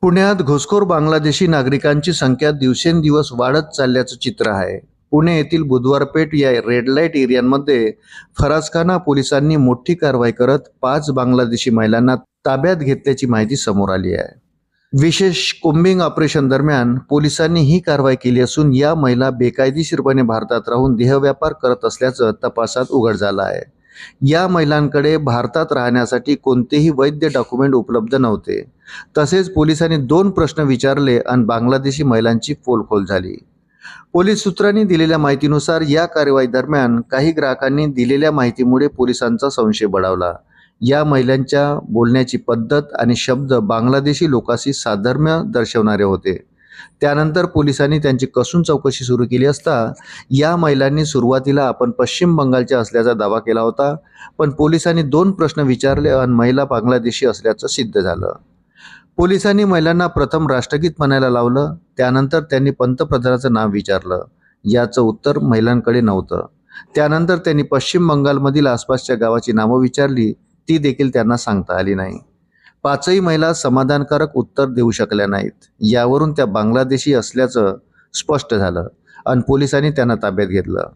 पुण्यात घुसखोर बांगलादेशी नागरिकांची संख्या दिवसेंदिवस वाढत चालल्याचं चित्र आहे. पुणे येथील बुधवार पेठ या रेड लाईट एरियांमध्ये फरासखाना पोलिसांनी मोठी कारवाई करत 5 बांगलादेशी महिलांना ताब्यात घेतल्याची माहिती समोर आली आहे. विशेष कोम्बिंग ऑपरेशन दरम्यान पोलिसांनी ही कारवाई केली असून या महिला बेकायदेशीरपणे भारतात राहून देहव्यापार करत असल्याचं तपासात उघड झालं आहे. या महिलांकडे भारतात राहण्यासाठी कोणतेही वैध डॉक्युमेंट उपलब्ध नव्हते. तसेच पोलिसांनी 2 प्रश्न विचारले आणि बांगलादेशी महिलांची पोलखोल झाली. पोलीस सूत्रांनी दिलेल्या माहितीनुसार या कारवाई दरम्यान काही ग्राहकांनी दिलेल्या माहितीमुळे पोलिसांचा संशय बळावला. या महिलांच्या बोलण्याची पद्धत आणि शब्द बांगलादेशी लोकांशी साधर्म्य दर्शवणारे होते. त्यानंतर पोलिसांनी त्यांची कसून चौकशी सुरू केली असता या महिलांनी सुरुवातीला आपण पश्चिम बंगालच्या असल्याचा दावा केला होता, पण पोलिसांनी 2 प्रश्न विचारले आणि महिला बांगलादेशी असल्याचं सिद्ध झालं. पोलिसांनी महिलांना प्रथम राष्ट्रगीत म्हणायला लावलं. त्यानंतर त्यांनी पंतप्रधानाचं नाव विचारलं. याचं उत्तर महिलांकडे नव्हतं. त्यानंतर त्यांनी पश्चिम बंगालमधील आसपासच्या गावाची नावं विचारली. ती देखील त्यांना सांगता आली नाही. 5ही महिला समाधानकारक उत्तर देऊ शकल्या नाहीत. यावरून त्या बांगलादेशी असल्याचं स्पष्ट झालं आणि पोलिसांनी त्यांना ताब्यात घेतलं.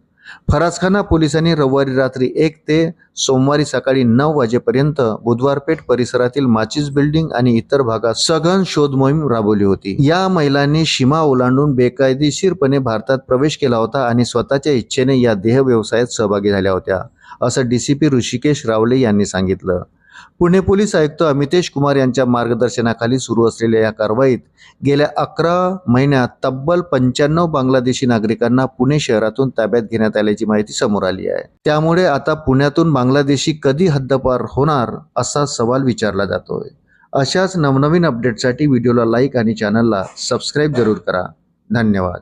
फरासखाना पोलिसांनी रविवारी रात्री 1 ते सोमवारी सकाळी 9 वाजेपर्यंत बुधवारपेठ परिसरातील माचीस बिल्डिंग आणि इतर भागात सघन शोध मोहीम राबवली होती. या महिलांनी सीमा ओलांडून बेकायदेशीरपणे भारतात प्रवेश केला होता आणि स्वतःच्या इच्छेने या देह व्यवसायात सहभागी झाल्या होत्या, असं DCP ऋषिकेश रावले यांनी सांगितलं. पुणे पोलीस आयुक्त अमितेश कुमार यांच्या मार्गदर्शनाखाली सुरू असलेल्या या कारवाईत गेल्या 11 महिन्यात तब्बल 95 बांगलादेशी नागरिकांना पुणे शहरातून ताब्यात घेण्यात आल्याची माहिती समोर आली आहे. त्यामुळे आता पुण्यातून बांगलादेशी कधी हद्दपार होणार असा सवाल विचारला जातोय. अशाच नवनवीन अपडेटसाठी व्हिडिओला लाईक आणि चॅनलला सबस्क्राईब जरूर करा. धन्यवाद.